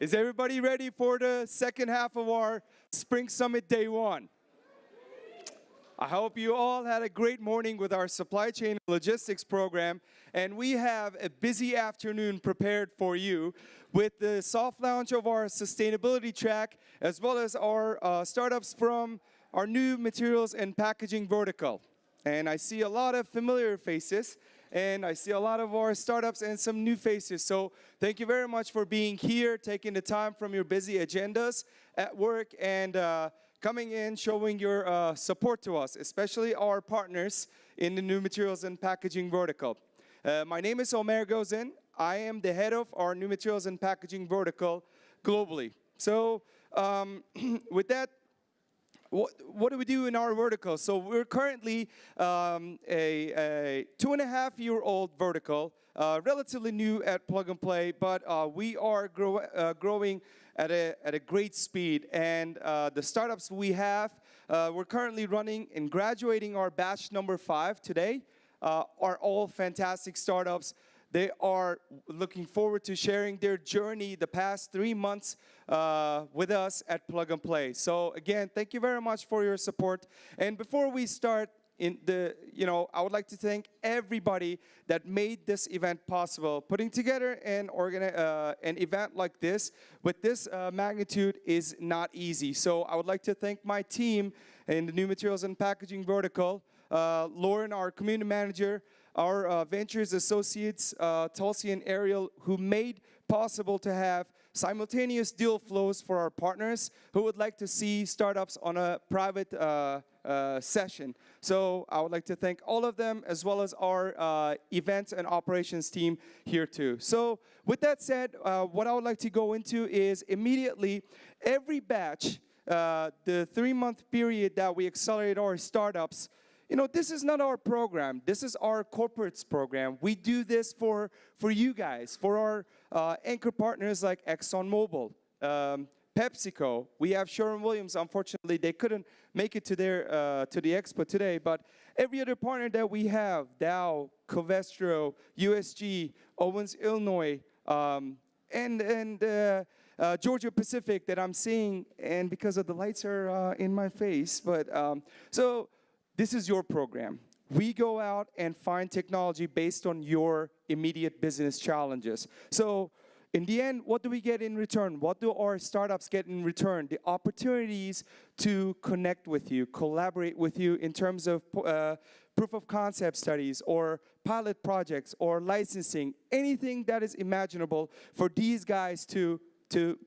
Is everybody ready for the second half of our Spring Summit Day 1? I hope you all had a great morning with our supply chain and logistics program, and we have a busy afternoon prepared for you with the soft launch of our sustainability track, as well as our startups from our new materials and packaging vertical. And I see a lot of familiar faces, and I see a lot of our startups and some new faces. So thank you very much for being here, taking the time from your busy agendas at work, and coming in, showing your support to us, especially our partners in the new materials and packaging vertical. My name is Omer Gozin. I am the head of our new materials and packaging vertical globally. So with that, what do we do in our vertical? So we're currently a 2.5-year-old vertical, relatively new at Plug and Play, but we are growing at a great speed. And the startups we have, we're currently running and graduating our batch number 5 today, are all fantastic startups. They are looking forward to sharing their journey the past 3 months with us at Plug and Play. So again, thank you very much for your support. And before we start, I would like to thank everybody that made this event possible. Putting together an event like this with this magnitude is not easy. So I would like to thank my team in the new materials and packaging vertical, Lauren, our community manager, our ventures associates, Tulsi and Ariel, who made possible to have simultaneous deal flows for our partners who would like to see startups on a private session. So I would like to thank all of them, as well as our events and operations team here too. So with that said, what I would like to go into is immediately every batch, the 3-month period that we accelerate our startups. This is not our program. This is our corporate's program. We do this for you guys, for our anchor partners like ExxonMobil, PepsiCo. We have Sherwin-Williams. Unfortunately, they couldn't make it to the expo today. But every other partner that we have, Dow, Covestro, USG, Owens Illinois, and Georgia Pacific that I'm seeing, and because of the lights are in my face. But so. This is your program. We go out and find technology based on your immediate business challenges. So in the end, what do we get in return? What do our startups get in return? The opportunities to connect with you, collaborate with you in terms of proof of concept studies or pilot projects or licensing, anything that is imaginable for these guys to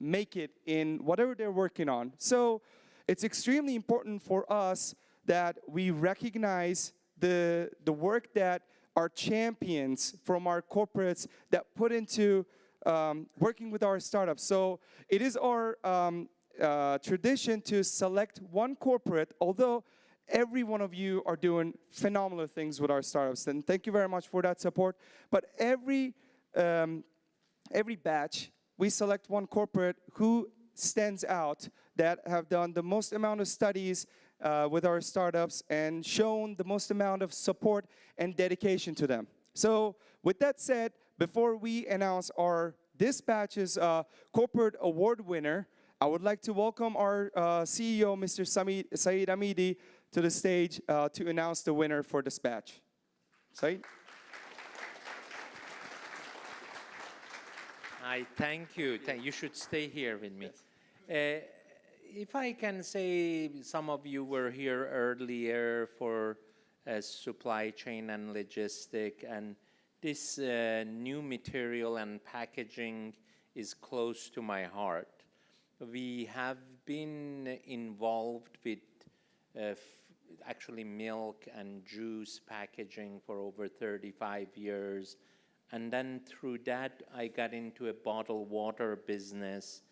make it in whatever they're working on. So it's extremely important for us that we recognize the work that our champions from our corporates that put into working with our startups. So it is our tradition to select one corporate, although every one of you are doing phenomenal things with our startups. And thank you very much for that support. But every batch, we select one corporate who stands out, that have done the most amount of studies with our startups and shown the most amount of support and dedication to them. So with that said, before we announce this batch's corporate award winner, I would like to welcome our CEO, Mr. Saeed Hamidi, to the stage to announce the winner for this batch. Saeed? Hi, thank you. You should stay here with me. If I can say, some of you were here earlier for supply chain and logistic, and this new material and packaging is close to my heart. We have been involved with actually milk and juice packaging for over 35 years. And then through that, I got into a bottled water business,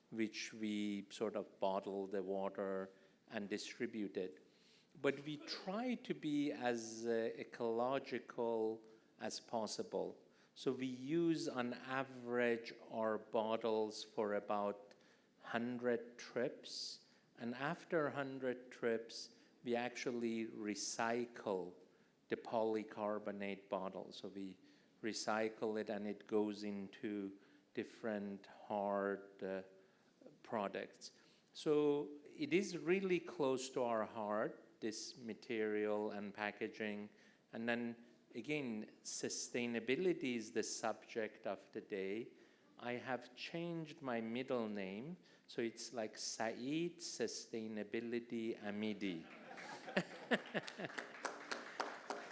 which we sort of bottle the water and distribute it. But we try to be as ecological as possible. So we use on average our bottles for about 100 trips. And after 100 trips, we actually recycle the polycarbonate bottle. So we recycle it and it goes into different hard products. So it is really close to our heart, this material and packaging. And then again, sustainability is the subject of the day. I have changed my middle name, so it's like Saeed Sustainability Amidi.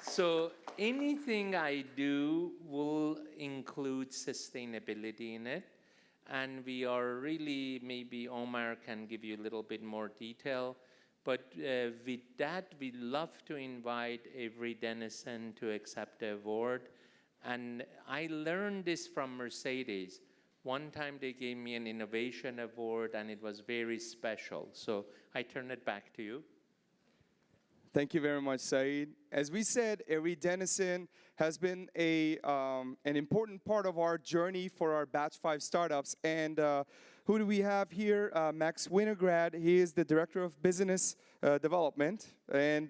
So anything I do will include sustainability in it. And we are really, maybe Omar can give you a little bit more detail. But with that, we love to invite Avery Dennison to accept the award. And I learned this from Mercedes. One time they gave me an innovation award, and it was very special. So I turn it back to you. Thank you very much, Saeed. As we said, Avery Dennison has been an important part of our journey for our Batch 5 startups. And who do we have here? Max Winograd. He is the Director of Business Development. And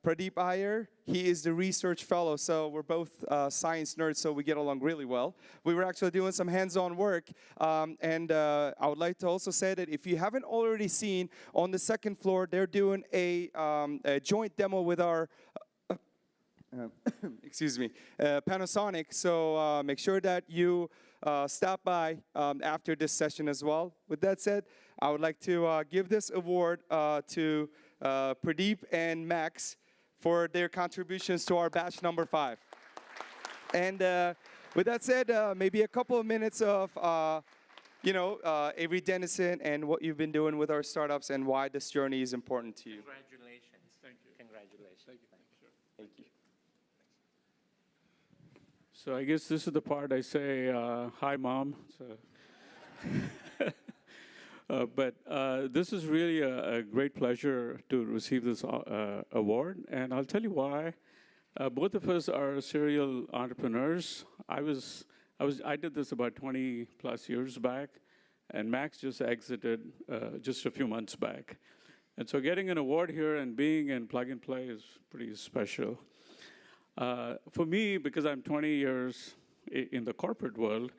Pradeep Iyer, he is the Research Fellow. So we're both science nerds, so we get along really well. We were actually doing some hands-on work. And I would like to also say that if you haven't already seen, on the second floor, they're doing a joint demo with our excuse me, Panasonic. So make sure that you stop by after this session as well. With that said, I would like to give this award to Pradeep and Max for their contributions to our batch number 5. And with that said, maybe a couple of minutes of Avery Dennison and what you've been doing with our startups and why this journey is important to you. Congratulations. Thank you. Congratulations. Thank you. Thank you. So I guess this is the part I say, hi, Mom. But this is really a great pleasure to receive this award, and I'll tell you why. Both of us are serial entrepreneurs. I did this about 20 plus years back, and Max just exited just a few months back. And so getting an award here and being in Plug and Play is pretty special. For me, because I'm 20 years in the corporate world,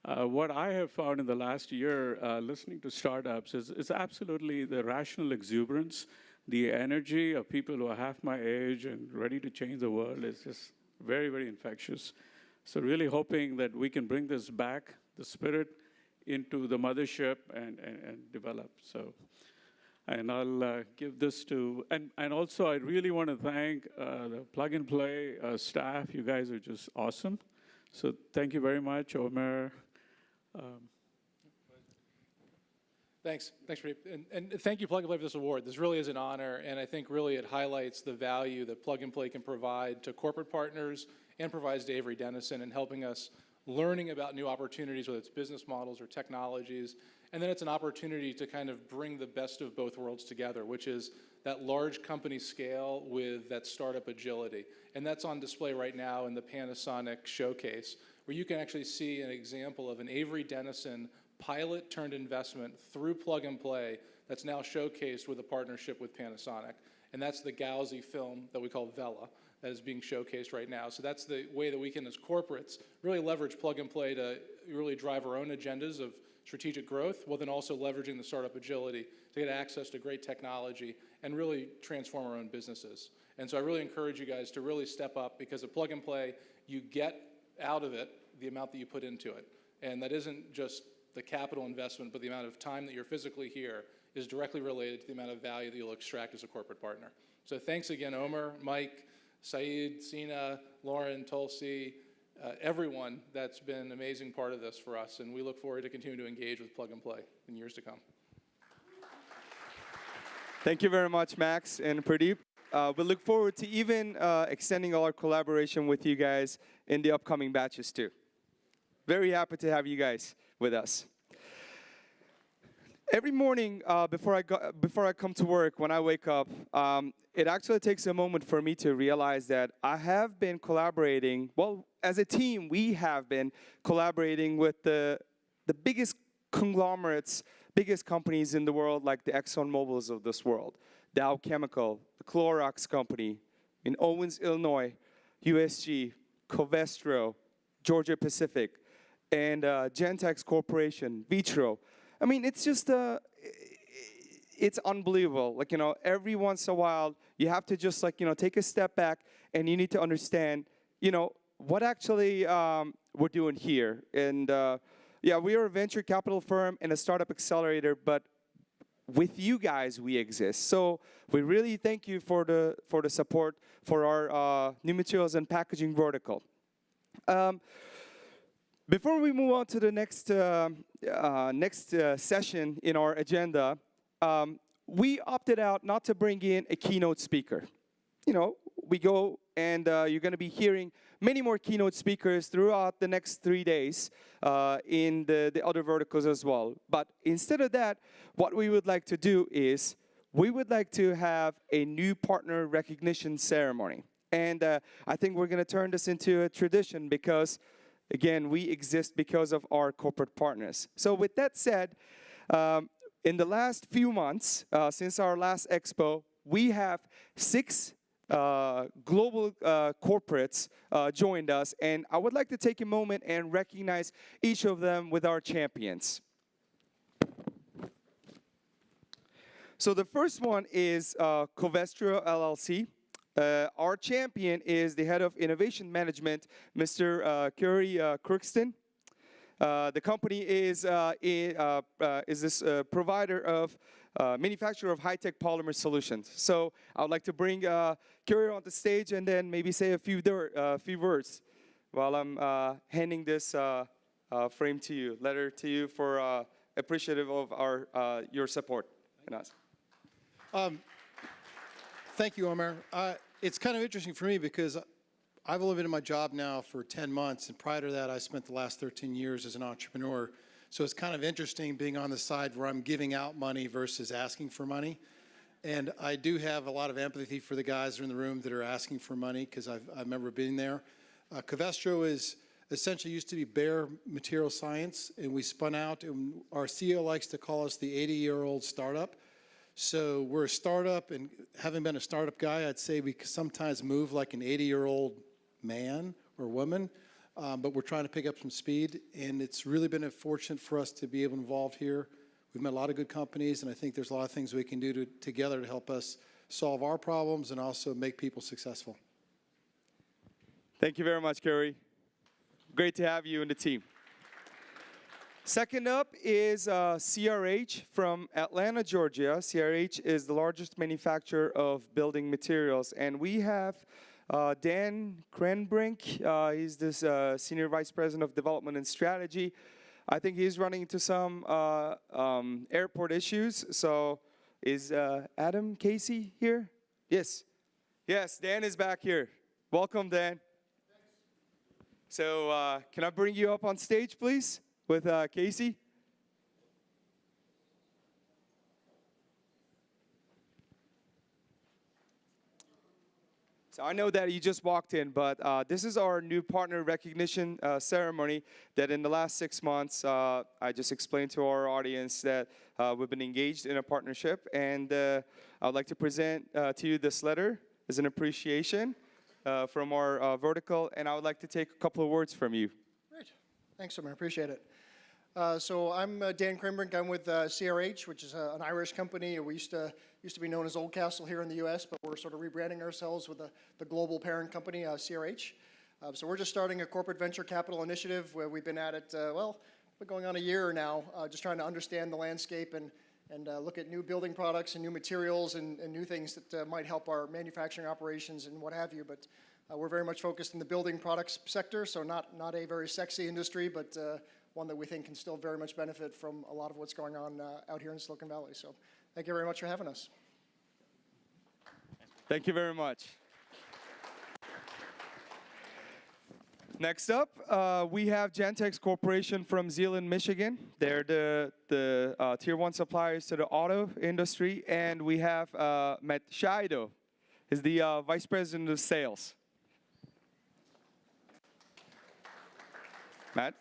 what I have found in the last year listening to startups is absolutely the rational exuberance, the energy of people who are half my age and ready to change the world is just very, very infectious. So really hoping that we can bring this back, the spirit, into the mothership and develop. So. And I'll give this to, and also I really want to thank the Plug and Play staff. You guys are just awesome. So thank you very much, Omer. Thanks, Pradeep. And thank you, Plug and Play, for this award. This really is an honor, and I think really it highlights the value that Plug and Play can provide to corporate partners and provides to Avery Dennison in helping us learning about new opportunities, whether it's business models or technologies. And then it's an opportunity to kind of bring the best of both worlds together, which is that large company scale with that startup agility. And that's on display right now in the Panasonic showcase, where you can actually see an example of an Avery Dennison pilot turned investment through Plug and Play that's now showcased with a partnership with Panasonic. And that's the Gauzy film that we call Vela that is being showcased right now. So that's the way that we can, as corporates, really leverage Plug and Play to really drive our own agendas of strategic growth, while then also leveraging the startup agility to get access to great technology and really transform our own businesses. And so I really encourage you guys to really step up, because at Plug and Play, you get out of it the amount that you put into it. And that isn't just the capital investment, but the amount of time that you're physically here is directly related to the amount of value that you'll extract as a corporate partner. So thanks again, Omer, Mike, Saeed, Sina, Lauren, Tulsi, everyone that's been an amazing part of this for us, and we look forward to continuing to engage with Plug and Play in years to come. Thank you very much, Max and Pradeep. We look forward to even extending our collaboration with you guys in the upcoming batches too. Very happy to have you guys with us. Every morning before I come to work, when I wake up, it actually takes a moment for me to realize that I have been collaborating, well, as a team, we have been collaborating with the biggest conglomerates, biggest companies in the world, like the ExxonMobils of this world, Dow Chemical, the Clorox Company, in Owens, Illinois, USG, Covestro, Georgia Pacific. and Gentex Corporation, Vitro. I mean, it's just it's unbelievable. Like, you know, every once in a while, you have to just, like, you know, take a step back, and you need to understand, you know, what actually we're doing here. And yeah, we are a venture capital firm and a startup accelerator, but with you guys, we exist. So we really thank you for the support for our new materials and packaging vertical. Before we move on to the next session in our agenda, we opted out not to bring in a keynote speaker. You know, we go and you're going to be hearing many more keynote speakers throughout the next 3 days in the other verticals as well. But instead of that, what we would like to do is we would like to have a new partner recognition ceremony. And I think we're going to turn this into a tradition because, again, we exist because of our corporate partners. So with that said, in the last few months, since our last expo, we have 6 global corporates joined us, and I would like to take a moment and recognize each of them with our champions. So the first one is Covestro LLC. Our champion is the head of innovation management, Mr. Curry Crookston. The company is this provider of manufacturer of high-tech polymer solutions. So I would like to bring Curry on the stage and then maybe say a few words while I'm handing this frame to you, letter to you for appreciative of your support in us. Thank you, Omer. It's kind of interesting for me because I've only been in my job now for 10 months, and prior to that, I spent the last 13 years as an entrepreneur. So it's kind of interesting being on the side where I'm giving out money versus asking for money. And I do have a lot of empathy for the guys that are in the room that are asking for money because I remember being there. Covestro is essentially used to be Bare Material Science, and we spun out, and our CEO likes to call us the 80-year-old startup. So we're a startup, and having been a startup guy, I'd say we sometimes move like an 80-year-old man or woman, but we're trying to pick up some speed, and it's really been fortunate for us to be able to involve here. We've met a lot of good companies, and I think there's a lot of things we can do together to help us solve our problems and also make people successful. Thank you very much, Curry. Great to have you in the team. Second up is CRH from Atlanta, Georgia. CRH is the largest manufacturer of building materials, and we have Dan Krenbrink. He's this Senior Vice President of Development and Strategy. I think he's running into some airport issues. So is Adam Casey here? Yes. Yes, Dan is back here. Welcome, Dan. So can I bring you up on stage, please, with Casey? So I know that you just walked in, but this is our new partner recognition ceremony that in the last 6 months, I just explained to our audience that we've been engaged in a partnership. And I would like to present to you this letter as an appreciation from our vertical. And I would like to take a couple of words from you. Great. Thanks, Omer. Appreciate it. So I'm Dan Krenbrink. I'm with CRH, which is an Irish company. We used to be known as Oldcastle here in the U.S., but we're sort of rebranding ourselves with the global parent company, CRH. So we're just starting a corporate venture capital initiative where we've been at it, well, been going on a year now, just trying to understand the landscape and look at new building products and new materials and new things that might help our manufacturing operations and what have you. But we're very much focused in the building products sector, so not a very sexy industry, but one that we think can still very much benefit from a lot of what's going on out here in Silicon Valley. So thank you very much for having us. Thank you very much. Next up, we have Gentex Corporation from Zeeland, Michigan. They're the tier 1 suppliers to the auto industry. And we have Matt Scheido, is the Vice President of Sales. Matt?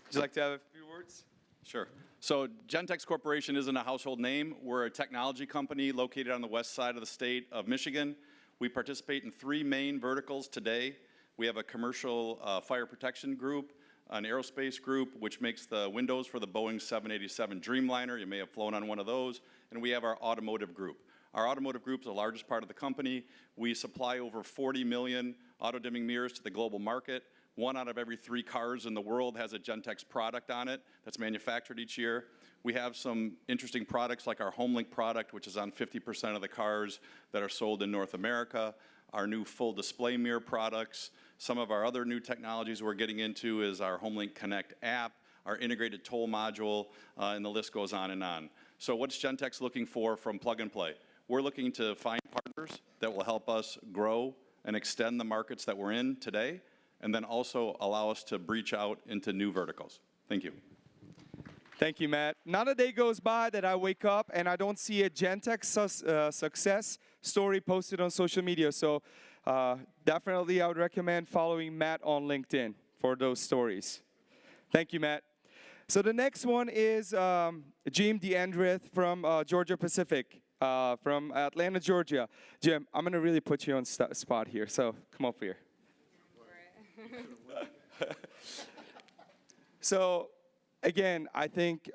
Would you like to have a few words? Sure. So Gentex Corporation isn't a household name. We're a technology company located on the west side of the state of Michigan. We participate in 3 main verticals today. We have a commercial fire protection group, an aerospace group, which makes the windows for the Boeing 787 Dreamliner. You may have flown on one of those. And we have our automotive group. Our automotive group is the largest part of the company. We supply over 40 million auto-dimming mirrors to the global market. 1 out of every 3 cars in the world has a Gentex product on it that's manufactured each year. We have some interesting products like our HomeLink product, which is on 50% of the cars that are sold in North America. Our new full display mirror products. Some of our other new technologies we're getting into is our HomeLink Connect app, our integrated toll module, and the list goes on and on. So what's Gentex looking for from Plug and Play? We're looking to find partners that will help us grow and extend the markets that we're in today, and then also allow us to breach out into new verticals. Thank you. Thank you, Matt. Not a day goes by that I wake up and I don't see a Gentex success story posted on social media. So definitely I would recommend following Matt on LinkedIn for those stories. Thank you, Matt. So the next one is Jim DeAndreth from Georgia Pacific, from Atlanta, Georgia. Jim, I'm going to really put you on spot here, so come up here. So, again, I think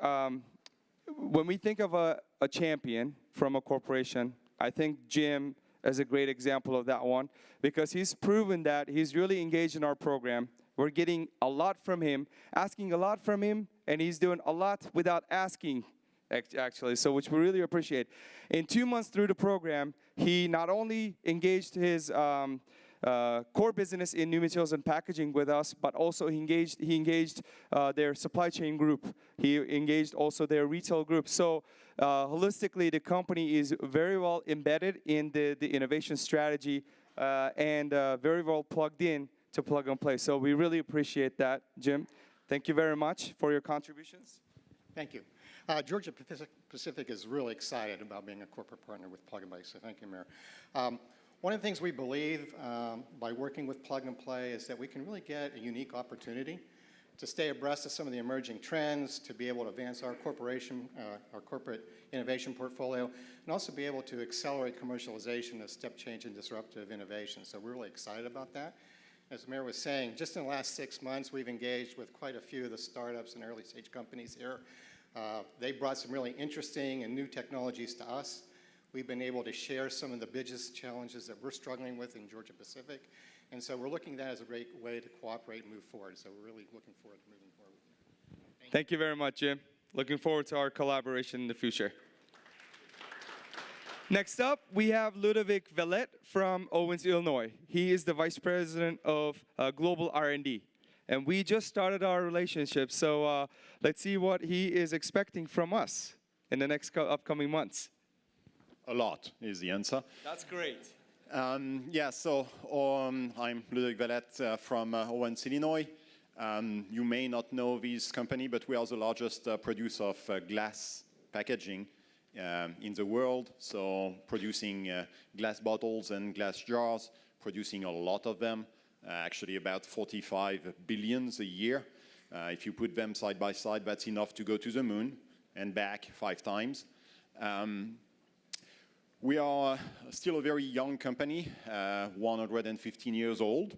when we think of a champion from a corporation, I think Jim is a great example of that one because he's proven that he's really engaged in our program. We're getting a lot from him, asking a lot from him, and he's doing a lot without asking, actually, so which we really appreciate. In 2 months through the program, he not only engaged his core business in new materials and packaging with us, but also he engaged their supply chain group. He engaged also their retail group. So holistically, the company is very well embedded in the innovation strategy and very well plugged in to Plug and Play. So we really appreciate that, Jim. Thank you very much for your contributions. Thank you. Georgia Pacific is really excited about being a corporate partner with Plug and Play, so thank you, Mayor. One of the things we believe by working with Plug and Play is that we can really get a unique opportunity to stay abreast of some of the emerging trends, to be able to advance our corporation, our corporate innovation portfolio, and also be able to accelerate commercialization of step change and disruptive innovation. So we're really excited about that. As the Mayor was saying, just in the last 6 months, we've engaged with quite a few of the startups and early stage companies here. They brought some really interesting and new technologies to us. We've been able to share some of the biggest challenges that we're struggling with in Georgia Pacific. And so we're looking at that as a great way to cooperate and move forward. So we're really looking forward to moving forward with you. Thank you very much, Jim. Looking forward to our collaboration in the future. Next up, we have Ludovic Vellet from Owens, Illinois. He is the Vice President of Global R&D. And we just started our relationship, so let's see what he is expecting from us in the next upcoming months. A lot is the answer. That's great. Yeah, so I'm Ludovic Vellet from Owens, Illinois. You may not know this company, but we are the largest producer of glass packaging in the world. So producing glass bottles and glass jars, producing a lot of them, actually about 45 billion a year. If you put them side by side, that's enough to go to the moon and back 5 times. We are still a very young company, 115 years old,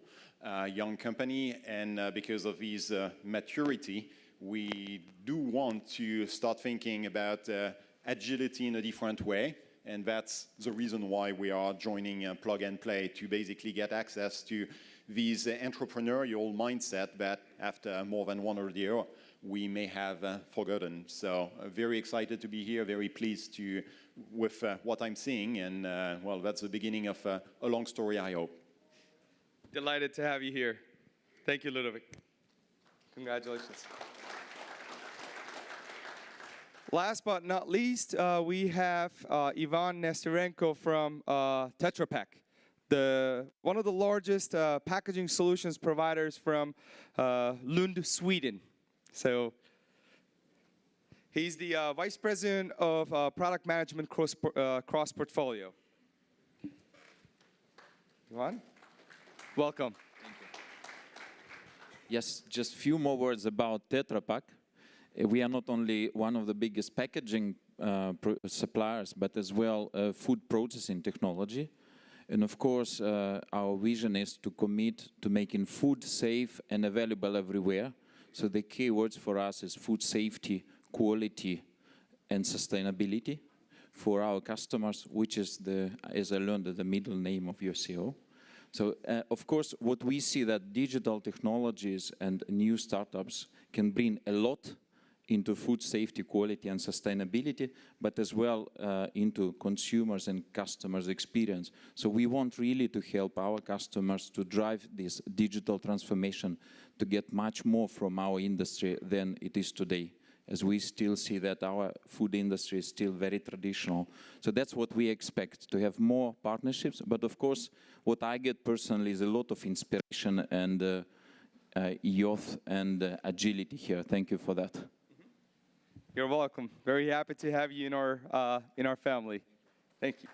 young company, and because of this maturity, we do want to start thinking about agility in a different way, and that's the reason why we are joining Plug and Play, to basically get access to this entrepreneurial mindset that after more than 100 years, we may have forgotten. So very excited to be here, very pleased with what I'm seeing, and well, that's the beginning of a long story, I hope. Delighted to have you here. Thank you, Ludovic. Congratulations. Last but not least, we have Ivan Nesterenko from Tetra Pak, one of the largest packaging solutions providers from Lund, Sweden. So he's the Vice President of Product Management Cross Portfolio. Ivan, welcome. Thank you. Yes, just a few more words about Tetra Pak. We are not only one of the biggest packaging suppliers, but as well food processing technology. And of course, our vision is to commit to making food safe and available everywhere. So the key words for us is food safety, quality, and sustainability for our customers, which is as I learned, the middle name of your CEO. So, of course, what we see that digital technologies and new startups can bring a lot into food safety, quality, and sustainability, but as well into consumers and customers' experience. So we want really to help our customers to drive this digital transformation to get much more from our industry than it is today, as we still see that our food industry is still very traditional. So that's what we expect, to have more partnerships. But of course, what I get personally is a lot of inspiration and youth and agility here. Thank you for that. You're welcome. Very happy to have you in our family. Thank you.